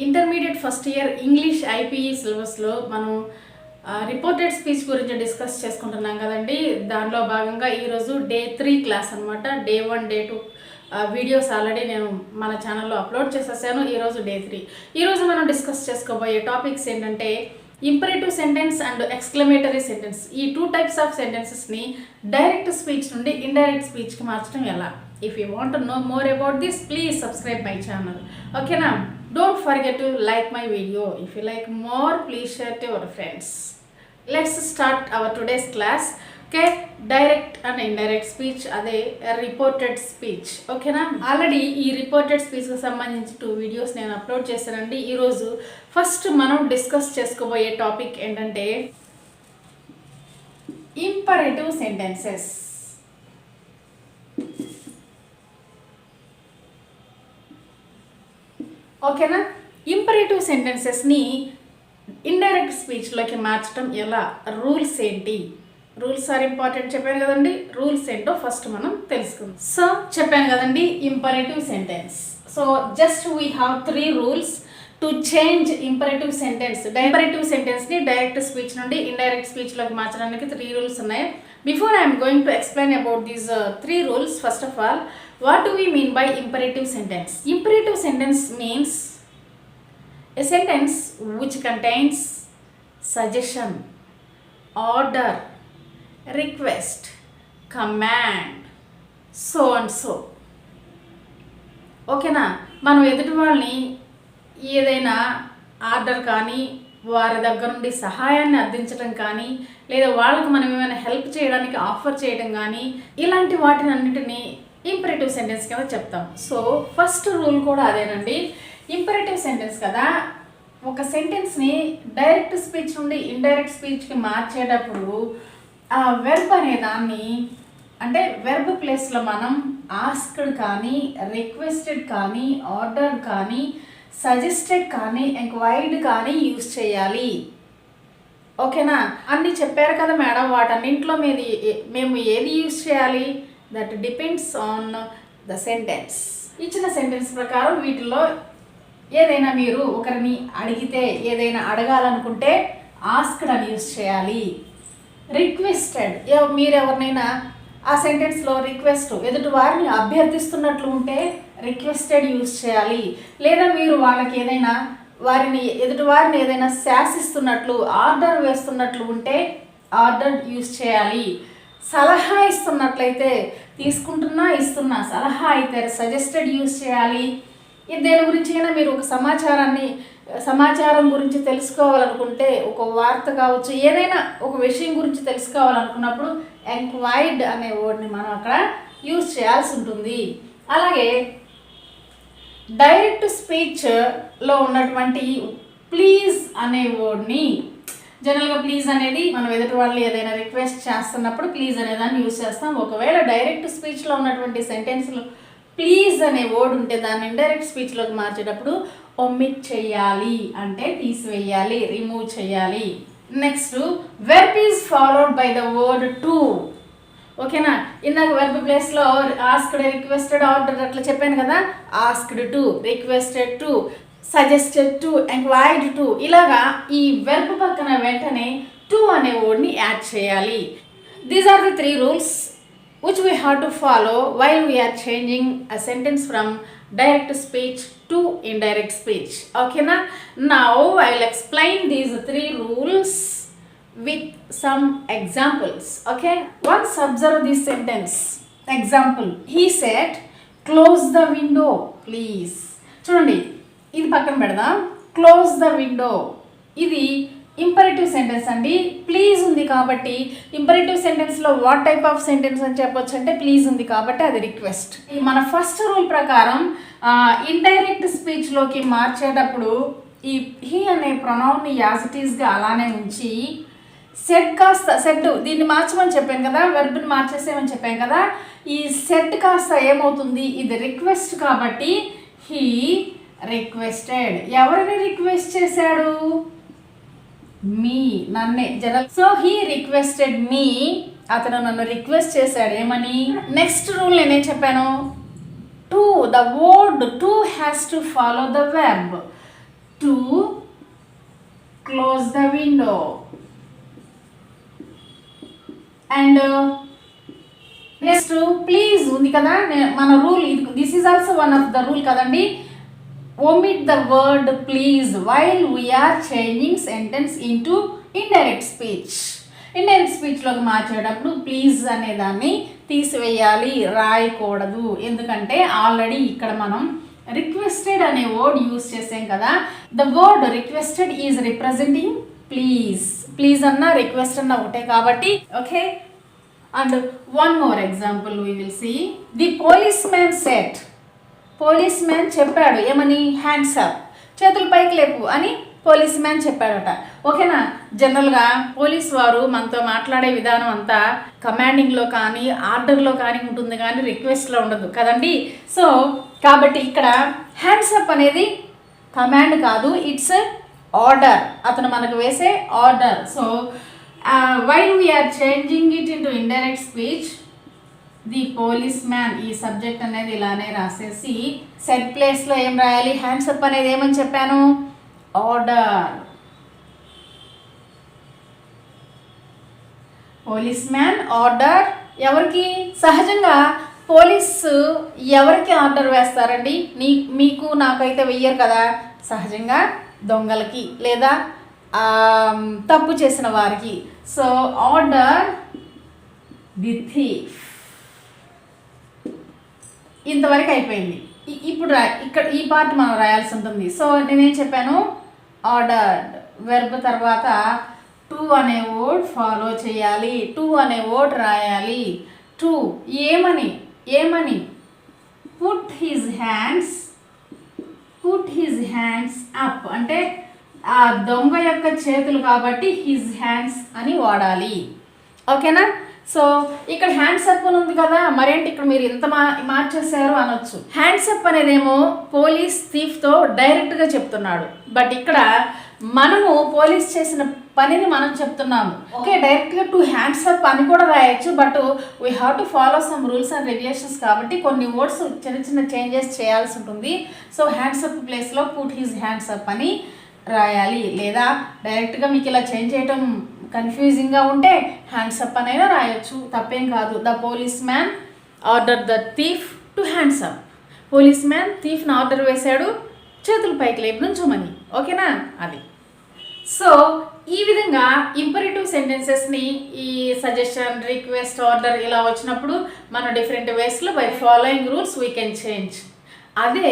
Intermediate first year English IPE సిలబస్లో మనం reported speech గురించి డిస్కస్ చేసుకుంటున్నాం కదండి. దానిలో భాగంగా ఈరోజు డే 3 క్లాస్ అనమాట. డే 1 డే 2 వీడియోస్ ఆల్రెడీ నేను మన ఛానల్లో అప్లోడ్ చేసేసాను. ఈరోజు డే 3. ఈరోజు మనం డిస్కస్ చేసుకోబోయే టాపిక్స్ ఏంటంటే imperative sentence and exclamatory sentence. ఈ 2 టైప్స్ ఆఫ్ సెంటెన్సెస్ని డైరెక్ట్ స్పీచ్ నుండి ఇండైరెక్ట్ స్పీచ్కి మార్చడం ఎలా. If you want to know more about this, please subscribe my channel. Okay now, don't forget to like my video. If you like more, please share to your friends. Let's start our today's class. Okay, direct and indirect speech, ade reported speech. Okay na, already ee reported speech ku sambandhinchi 2 videos nenu upload chesanandi. Ee roju first manam discuss cheskoboye topic entante imperative sentences. ఓకేనా, imperative సెంటెన్సెస్ని indirect స్పీచ్లోకి మార్చడం ఎలా, rules ఏంటి, rules are important చెప్పాను కదండి. Rules ఏంటో first మనం తెలుసుకుందాం. So చెప్పాను కదండి imperative sentence. So just we have 3 rules to change imperative sentence. Imperative సెంటెన్స్ని డైరెక్ట్ స్పీచ్ నుండి ఇండైరెక్ట్ స్పీచ్లోకి మార్చడానికి 3 రూల్స్ ఉన్నాయి. Before I'm going to explain about these 3 rules, first of all, what do we mean by imperative sentence? Imperative sentence means a sentence which contains suggestion, order, request, command, so and so. ఓకేనా, మనం ఎదుటి వాళ్ళని ఏదైనా order కానీ వారి దగ్గర నుండి సహాయాన్ని అందించడం కానీ లేదా వాళ్ళకు మనం ఏమైనా హెల్ప్ చేయడానికి ఆఫర్ చేయడం కానీ ఇలాంటి వాటిని అన్నిటినీ ఇంపరేటివ్ సెంటెన్స్ కింద చెప్తాం. సో ఫస్ట్ రూల్ కూడా అదేనండి. ఇంపరేటివ్ సెంటెన్స్ కదా, ఒక సెంటెన్స్ని డైరెక్ట్ స్పీచ్ నుండి ఇండైరెక్ట్ స్పీచ్కి మార్చేటప్పుడు ఆ వెర్బ్ అనే దాన్ని, అంటే వెర్బ్ ప్లేస్లో మనం ఆస్క్డ్ కానీ, రిక్వెస్టెడ్ కానీ, ఆర్డర్డ్ కానీ, సజెస్టెడ్ కానీ, ఎంక్వైర్డ్ కానీ యూజ్ చేయాలి. ఓకేనా, అన్నీ చెప్పారు కదా మేడం, వాటన్నింటిలో మేము ఏది యూజ్ చేయాలి, that depends on the sentence. ఇచ్చిన సెంటెన్స్ ప్రకారం వీటిలో ఏదైనా మీరు ఒకరిని అడిగితే, ఏదైనా అడగాలనుకుంటే ఆస్క్డ్ అని యూజ్ చేయాలి. రిక్వెస్టెడ్, మీరు ఎవరినైనా ఆ సెంటెన్స్లో రిక్వెస్ట్ ఎదుటి వారిని అభ్యర్థిస్తున్నట్లు ఉంటే రిక్వెస్టెడ్ యూజ్ చేయాలి. లేదా మీరు వాళ్ళకి ఏదైనా ఎదుటి వారిని ఏదైనా శాసిస్తున్నట్లు, ఆర్డర్ వేస్తున్నట్లు ఉంటే ఆర్డర్ యూజ్ చేయాలి. సలహా ఇస్తున్నట్లయితే, తీసుకుంటున్నా ఇస్తున్నా సలహా అయితే సజెస్టెడ్ యూజ్ చేయాలి. దేని గురించి అయినా మీరు ఒక సమాచారం గురించి తెలుసుకోవాలనుకుంటే, ఒక వార్త కావచ్చు, ఏదైనా ఒక విషయం గురించి తెలుసుకోవాలనుకున్నప్పుడు ఎంక్వైర్డ్ అనే వర్డ్ని మనం అక్కడ యూజ్ చేయాల్సి ఉంటుంది. అలాగే డైరెక్ట్ స్పీచ్లో ఉన్నటువంటి ప్లీజ్ అనే వర్డ్ని, జనరల్గా ప్లీజ్ అనేది మనం ఎదుటి వాళ్ళు ఏదైనా రిక్వెస్ట్ చేస్తున్నప్పుడు ప్లీజ్ అనే దాన్ని యూజ్ చేస్తాం. ఒకవేళ డైరెక్ట్ స్పీచ్లో ఉన్నటువంటి సెంటెన్స్లో ప్లీజ్ అనే వర్డ్ ఉంటే దాన్ని ఇండైరెక్ట్ స్పీచ్లోకి మార్చేటప్పుడు ఒమిట్ చేయాలి, అంటే తీసివేయాలి, రిమూవ్ చేయాలి. Next, verb is followed by the word to. ఓకేనా, ఇందాక వెర్బ్ ప్లేస్లో ఆస్క్డ్, రిక్వెస్టెడ్, ఆర్డర్ అట్లా చెప్పాను కదా. Asked to, requested to, suggested to, enquired to, ఇలాగా ఈ వెర్బ్ పక్కన వెంటనే టు అనే వర్డ్ని యాడ్ చేయాలి. These are the 3 rules which we have to follow while we are changing a sentence from direct speech to indirect speech. Okay na? Now I will explain these 3 rules with some examples. Okay, once observe this sentence. Example, he said close the window please. చూడండి, ఇది పక్కన పెడదాం. Close the window, ఇది imperative sentence అండి. Please ఉంది కాబట్టి imperative సెంటెన్స్లో what type of sentence అని చెప్పొచ్చు అంటే ప్లీజ్ ఉంది కాబట్టి అది రిక్వెస్ట్. మన ఫస్ట్ రూల్ ప్రకారం ఇండైరెక్ట్ స్పీచ్లోకి మార్చేటప్పుడు ఈ హీ అనే ప్రొనౌన్ని యాజ్ ఇట్ ఈస్గా అలానే ఉంచి సెట్ కాస్త సెట్, దీన్ని మార్చమని చెప్పాను కదా, వెర్బ్ని మార్చేసేమని చెప్పాను కదా. ఈ సెట్ కాస్త ఏమవుతుంది, ఇది రిక్వెస్ట్ కాబట్టి హీ రిక్వెస్టెడ్. ఎవరిని రిక్వెస్ట్ చేశాడు, మీ, నన్నే, జనరల్. సో హీ రిక్వెస్టెడ్ మీ, అతను నన్ను రిక్వెస్ట్ చేశాడు ఏమని. నెక్స్ట్ రూల్ నేనేం చెప్పాను, to, the word to has to follow the verb. To close the window. And next please ఉంది కదా, మన rule, this is also one of the rule కదండి. omit the word please while we are changing sentence into indirect speech. Indirect స్పీచ్లోకి మార్చేటప్పుడు please అనే దాన్ని తీసివేయాలి, రాయకూడదు. ఎందుకంటే ఆల్రెడీ ఇక్కడ మనం రిక్వెస్టెడ్ అనే వర్డ్ యూజ్ చేసాం కదా. The word requested is representing please. Please అన్న రిక్వెస్ట్ అన్న ఒకటే కాబట్టి okay. And one more example we will see. The police man said, police man చెప్పాడు ఏమని, హ్యాండ్స్ అప్, చేతులు పైకి లేపు అని పోలీస్ మ్యాన్ చెప్పాడట. ఓకేనా. జనరల్గా పోలీస్ వారు మనతో మాట్లాడే విధానం అంతా కమాండింగ్లో కానీ ఆర్డర్లో కానీ ఉంటుంది, కానీ రిక్వెస్ట్లో ఉండదు కదండి. సో కాబట్టి ఇక్కడ హ్యాండ్స్ అప్ అనేది కమాండ్ కాదు, ఇట్స్ ఆర్డర్, అతను మనకు వేసే order. So while we're changing it into indirect speech, the police man, ఈ సబ్జెక్ట్ అనేది ఇలానే రాసేసి సెట్ ప్లేస్లో ఏం రాయాలి, హ్యాండ్స్ అప్ అనేది ఏమని చెప్పాను, ఆర్డర్. పోలీస్ మ్యాన్ ఆర్డర్ ఎవరికి, సహజంగా పోలీసు ఎవరికి ఆర్డర్ వేస్తారండి, మీకు నాకైతే వెయ్యరు కదా, సహజంగా దొంగలకి లేదా తప్పు చేసిన వారికి. So order the thief. ఇంతవరకు అయిపోయింది. ఇప్పుడు ఇక్కడ ఈ పార్ట్ మనం రాయాల్సి ఉంటుంది. సో నేనేం చెప్పాను, ఆర్డర్డ్ వెర్బ్ తర్వాత టు అనే వర్డ్ ఫాలో చేయాలి, టు అనే వర్డ్ రాయాలి. టు ఏమని, ఏమని పుట్ హిజ్ హ్యాండ్స్ అప్ అంటే ఆ దొంగ యొక్క చేతులు కాబట్టి హిజ్ హ్యాండ్స్ అని వాడాలి. ఓకేనా. సో ఇక్కడ హ్యాండ్స్ అప్ అని ఉంది కదా, మరేంటి ఇక్కడ మీరు ఇంత మార్చేశారు అనొచ్చు. హ్యాండ్స్ అప్ అనేదేమో పోలీస్ థీఫ్తో డైరెక్ట్గా చెప్తున్నాడు, బట్ ఇక్కడ మనము పోలీస్ చేసిన పనిని మనం చెప్తున్నాము. ఓకే, డైరెక్ట్గా టు హ్యాండ్స్ అప్ అని కూడా రాయొచ్చు, but we have to follow some rules and regulations కాబట్టి కొన్ని వర్డ్స్ చిన్న చిన్న చేంజెస్ చేయాల్సి ఉంటుంది. సో హ్యాండ్స్ అప్ ప్లేస్లో పుట్ హిజ్ హ్యాండ్స్ అప్ అని రాయాలి, లేదా డైరెక్ట్గా మీకు ఇలా చేంజ్ చేయటం కన్ఫ్యూజింగ్గా ఉంటే హ్యాండ్స్ అప్ అనైనా రాయొచ్చు, తప్పేం కాదు. The police man order the thief to hands up. Police man థీఫ్ని ఆర్డర్ వేశాడు చేతులు పైకి లేపు నుంచోమని. ఓకేనా, అది. సో ఈ విధంగా ఇంపరేటివ్ సెంటెన్సెస్ని ఈ సజెషన్, రిక్వెస్ట్, ఆర్డర్ ఇలా వచ్చినప్పుడు మనం డిఫరెంట్ వేస్లో by following rules we can change. అదే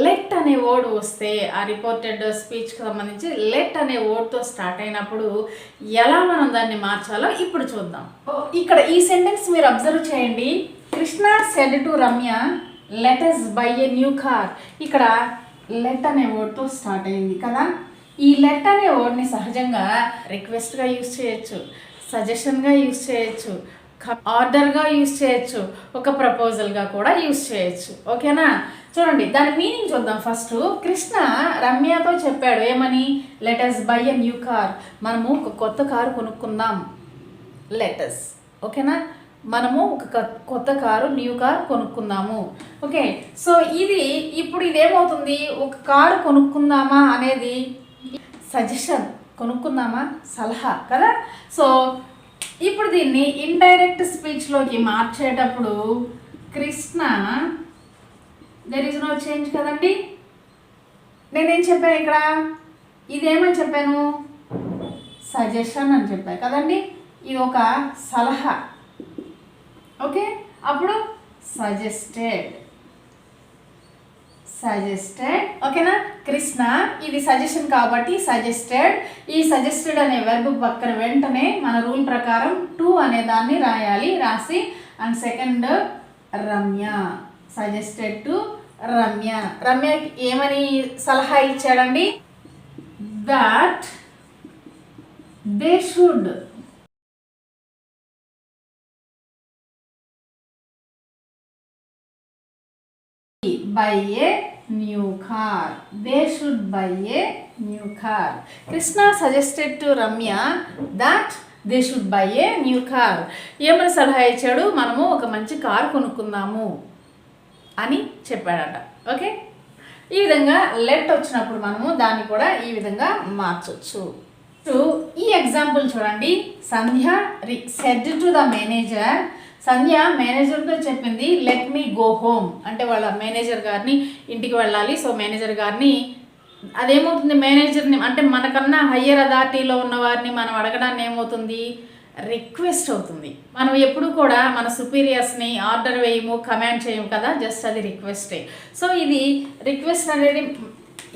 లెట్ అనే వర్డ్ వస్తే ఆ రిపోర్టెడ్ స్పీచ్కి సంబంధించి లెట్ అనే వర్డ్తో స్టార్ట్ అయినప్పుడు ఎలా మనం దాన్ని మార్చాలో ఇప్పుడు చూద్దాం. ఇక్కడ ఈ సెంటెన్స్ మీరు అబ్జర్వ్ చేయండి. Krishna said to Ramya let us by a new car. ఇక్కడ లెట్ అనే వర్డ్తో స్టార్ట్ అయింది కదా. ఈ లెట్ అనే వర్డ్ని సహజంగా రిక్వెస్ట్గా యూజ్ చేయొచ్చు, సజెషన్గా యూజ్ చేయొచ్చు, ఆర్డర్గా యూజ్ చేయొచ్చు, ఒక ప్రపోజల్గా కూడా యూజ్ చేయొచ్చు. ఓకేనా. చూడండి దాని మీనింగ్ చూద్దాం. ఫస్ట్ కృష్ణ రమ్యతో చెప్పాడు ఏమని, let us buy a new car, మనము ఒక కొత్త కారు కొనుక్కుందాం. Let us. ఓకేనా, మనము ఒక కొత్త కారు, న్యూ కార్ కొనుక్కుందాము. ఓకే. సో ఇప్పుడు ఇదేమవుతుంది, ఒక కారు కొనుక్కుందామా అనేది సజెషన్, కొనుక్కుందామా సలహా కదా. సో ఇప్పుడు దీన్ని ఇండైరెక్ట్ స్పీచ్లోకి మార్చేటప్పుడు Krishna, there is no change కదండి. నేనేం చెప్పాను ఇక్కడ, ఇదేమని చెప్పాను, సజెషన్ అని చెప్పాను కదండి. ఇది ఒక సలహా. ఓకే, అప్పుడు సజెస్టెడ్. ఓకేనా. కృష్ణ, ఇది సజెషన్ కాబట్టి సజెస్టెడ్. ఈ సజెస్టెడ్ అనే వెర్బ్ పక్కన వెంటనే మన రూల్ ప్రకారం టు అనే దాన్ని రాయాలి. రాసి and second Ramya, suggested to Ramya. రమ్యకి ఏమని సలహా ఇచ్చాడండి, that they should buy a new car. They should buy a new car. Krishna suggested to Ramya that they should buy a new car. ఏమని సలహా ఇచ్చాడు, మనము ఒక మంచి కారు కొనుక్కుందాము అని చెప్పాడట. ఓకే, ఈ విధంగా లెట్ వచ్చినప్పుడు మనము దాన్ని కూడా ఈ విధంగా మార్చవచ్చు. ఈ ఎగ్జాంపుల్ చూడండి. సంధ్య సెడ్ టు ద మేనేజర్. సంధ్య మేనేజర్తో చెప్పింది లెట్ మీ గో హోమ్, అంటే వాళ్ళ మేనేజర్ గారిని ఇంటికి వెళ్ళాలి. సో మేనేజర్ గారిని అదేమవుతుంది, మేనేజర్ని అంటే మనకన్నా హయ్యర్ అథారిటీలో ఉన్న వారిని మనం అడగడాన్ని ఏమవుతుంది, రిక్వెస్ట్ అవుతుంది. మనం ఎప్పుడు కూడా మన సుపీరియర్స్ని ఆర్డర్ వేయము, కమాండ్ చేయము కదా, జస్ట్ అది రిక్వెస్టే. సో ఇది రిక్వెస్ట్ అనేది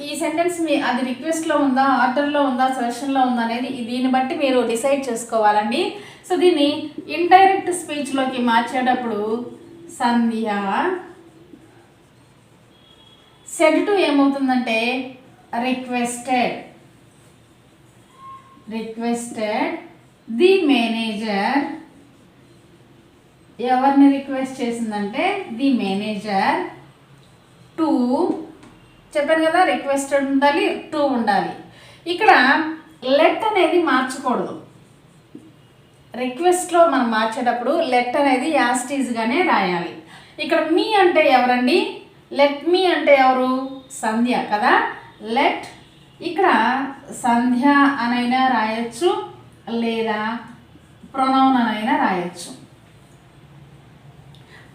ఈ సెంటెన్స్ అది రిక్వెస్ట్లో ఉందా, ఆర్డర్లో ఉందా, సజెషన్లో ఉందా అనేది దీన్ని బట్టి మీరు డిసైడ్ చేసుకోవాలండి. సో దీన్ని ఇండైరెక్ట్ స్పీచ్లోకి మార్చేటప్పుడు సంధ్య సెడ్ టు ఏమవుతుందంటే రిక్వెస్టెడ్ ది మేనేజర్. ఎవరిని రిక్వెస్ట్ చేసిందంటే ది మేనేజర్ టు, చెప్పాను కదా రిక్వెస్టెడ్ ఉండాలి, టు ఉండాలి. ఇక్కడ లెట్ అనేది మార్చకూడదు. రిక్వెస్ట్లో మనం మార్చేటప్పుడు లెట్ అనేది యాస్టీజ్గానే రాయాలి. ఇక్కడ మీ అంటే ఎవరండి, లెట్ మీ అంటే ఎవరు, సంధ్య కదా. లెట్ ఇక్కడ సంధ్య అనైనా రాయొచ్చు, లేదా ప్రొనౌన్ అనైనా రాయొచ్చు.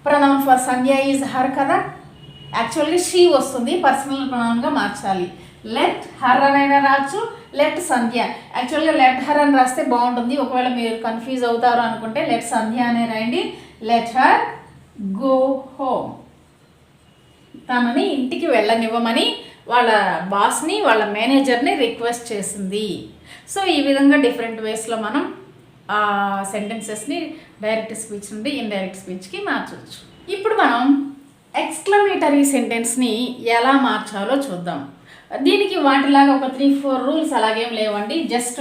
Pronoun for Sandhya is her కదా, యాక్చువల్గా షీ వస్తుంది, పర్సనల్ ప్రొనౌన్గా మార్చాలి. లెట్ హర్ అనైనా రావచ్చు, లెట్ సంధ్య. యాక్చువల్గా లెట్ హర్ అని రాస్తే బాగుంటుంది. ఒకవేళ మీరు కన్ఫ్యూజ్ అవుతారు అనుకుంటే లెట్ సంధ్య అనే రాయండి. Let her go home. తనని ఇంటికి వెళ్ళనివ్వమని వాళ్ళ బాస్ని, వాళ్ళ మేనేజర్ని రిక్వెస్ట్ చేసింది. సో ఈ విధంగా డిఫరెంట్ వేస్లో మనం సెంటెన్సెస్ని డైరెక్ట్ స్పీచ్ నుండి ఇండైరెక్ట్ స్పీచ్కి మార్చవచ్చు. ఇప్పుడు మనం ఎక్స్క్లమేటరీ సెంటెన్స్ని ఎలా మార్చాలో చూద్దాం. దీనికి వాటిలాగా ఒక 3-4 రూల్స్ అలాగేం లేవండి. జస్ట్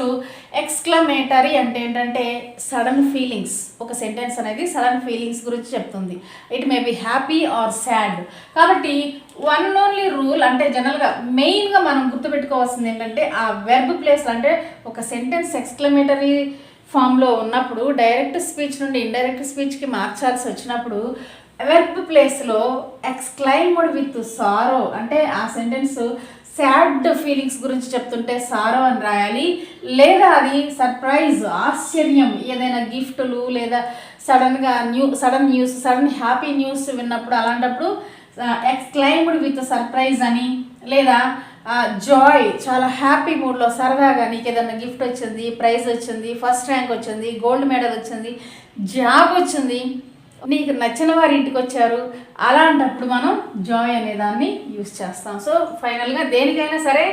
ఎక్స్క్లమేటరీ అంటే ఏంటంటే సడన్ ఫీలింగ్స్. ఒక సెంటెన్స్ అనేది సడన్ ఫీలింగ్స్ గురించి చెప్తుంది. It may be happy or sad. కాబట్టి వన్ అండ్ ఓన్లీ రూల్ అంటే జనరల్గా మెయిన్గా మనం గుర్తుపెట్టుకోవాల్సింది ఏంటంటే ఆ వెర్బ్ ప్లేస్, అంటే ఒక సెంటెన్స్ ఎక్స్క్లమేటరీ ఫామ్లో ఉన్నప్పుడు డైరెక్ట్ స్పీచ్ నుండి ఇండైరెక్ట్ స్పీచ్కి మార్చాల్సి వచ్చినప్పుడు వెర్బ్ ప్లేస్లో ఎక్స్క్లైమ్డ్ విత్ సారో, అంటే ఆ సెంటెన్స్ సాడ్ ఫీలింగ్స్ గురించి చెప్తుంటే సారో అని రాయాలి. లేదా అది సర్ప్రైజ్, ఆశ్చర్యం, ఏదైనా గిఫ్ట్లు లేదా సడన్గా సడన్ హ్యాపీ న్యూస్ విన్నప్పుడు అలాంటప్పుడు ఎక్స్క్లైమ్డ్ విత్ సర్ప్రైజ్ అని, లేదా జాయ్, చాలా హ్యాపీ మూడ్లో సరదాగా నీకు ఏదైనా గిఫ్ట్ వచ్చింది, ప్రైజ్ వచ్చింది, ఫస్ట్ ర్యాంక్ వచ్చింది, గోల్డ్ మెడల్ వచ్చింది, జాబ్ వచ్చింది, నీకు నచ్చిన వారి ఇంటికి వచ్చారు, అలాంటప్పుడు మనం జాయ్ అనేదాన్ని యూస్ చేస్తాం. సో ఫైనల్గా దేనికైనా సరే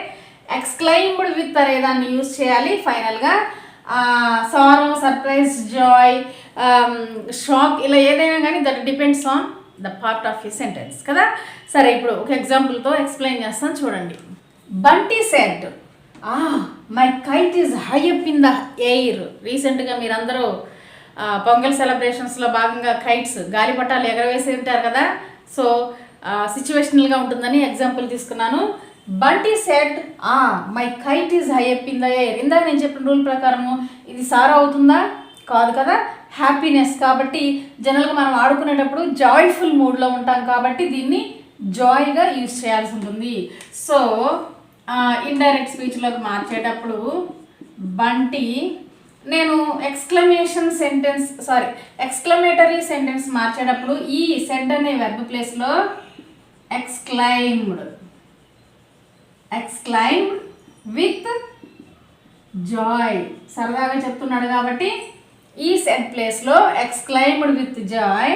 ఎక్స్క్లైమ్డ్ విత్ అనేదాన్ని యూస్ చేయాలి. ఫైనల్గా సారో, సర్ప్రైజ్, జాయ్, షాక్, ఇలా ఏదైనా కానీ that depends on the part of ఈ సెంటెన్స్ కదా. సరే, ఇప్పుడు ఒక ఎగ్జాంపుల్తో ఎక్స్ప్లెయిన్ చేస్తాను చూడండి. Bunty said my kite is high up in the air. రీసెంట్గా మీరందరూ పొంగల్ సెలబ్రేషన్స్లో భాగంగా కైట్స్, గాలిపటాలు ఎగరవేసి ఉంటారు కదా. సో సిచ్యువేషనల్గా ఉంటుందని ఎగ్జాంపుల్ తీసుకున్నాను. Bunty said my kite is high up in the air. ఇందాక నేను చెప్పిన రూల్ ప్రకారము ఇది సారో అవుతుందా, కాదు కదా, హ్యాపీనెస్. కాబట్టి జనరల్గా మనం ఆడుకునేటప్పుడు జాయ్ఫుల్ మూడ్లో ఉంటాం కాబట్టి దీన్ని జాయ్గా యూజ్ చేయాల్సి ఉంటుంది. సో ఇండైరెక్ట్ స్పీచ్లోకి మార్చేటప్పుడు బంటి, నేను ఎక్స్క్లమేటరీ సెంటెన్స్ మార్చేటప్పుడు ఈ సెడ్ అనే వెర్బ్ ప్లేస్లో ఎక్స్క్లైమ్డ్ విత్ జాయ్, సరదాగా చెప్తున్నాడు కాబట్టి ఈ సెడ్ ప్లేస్లో ఎక్స్క్లైమ్డ్ విత్ జాయ్.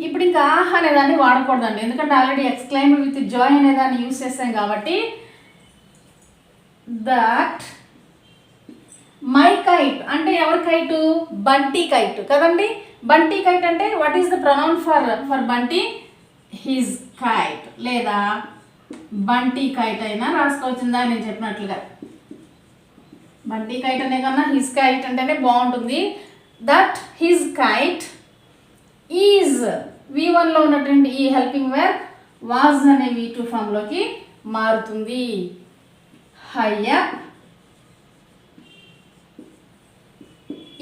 ఇప్పుడు ఇంకా అనేదాన్ని వాడకూడదండి, ఎందుకంటే ఆల్రెడీ ఎక్స్క్లైమ్డ్ విత్ జాయ్ అనేదాన్ని యూజ్ చేస్తాం కాబట్టి. దట్ మై కైట్ అంటే ఎవరి కైటు, బంటి కైట్ కదండి. బంటి కైట్ అంటే what is the pronoun for Bunty, his kite, లేదా బంటి కైట్ అయినా రాసుకోవచ్చిందా నేను చెప్పినట్లుగా. బంటి కైట్ అనే కన్నా హిజ్ కైట్ అంటేనే బాగుంటుంది. దట్ హిజ్ కైట్ ఈజ్ V1లో ఉన్నటువంటి ఈ హెల్పింగ్ వెర్బ్ వాజ్ అనే V2 ఫామ్లోకి మారుతుంది. హయ్య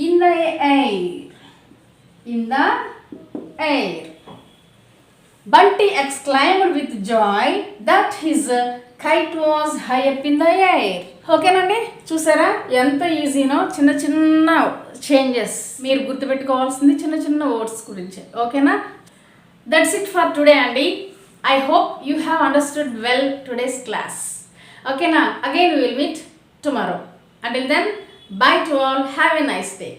in the air Bunty exclaimed with joy that his kite was high up in the air. ఓకేనండి, చూసారా ఎంత ఈజీనో. చిన్న చిన్న చేంజెస్ మీరు గుర్తుపెట్టుకోవాల్సింది చిన్న చిన్న వర్డ్స్ గురించి. ఓకేనా, దట్స్ ఇట్ ఫర్ టుడే అండి. I hope you have understood well today's class. ఓకేనా, again we will meet tomorrow. Until then, bye to all. Have a nice day.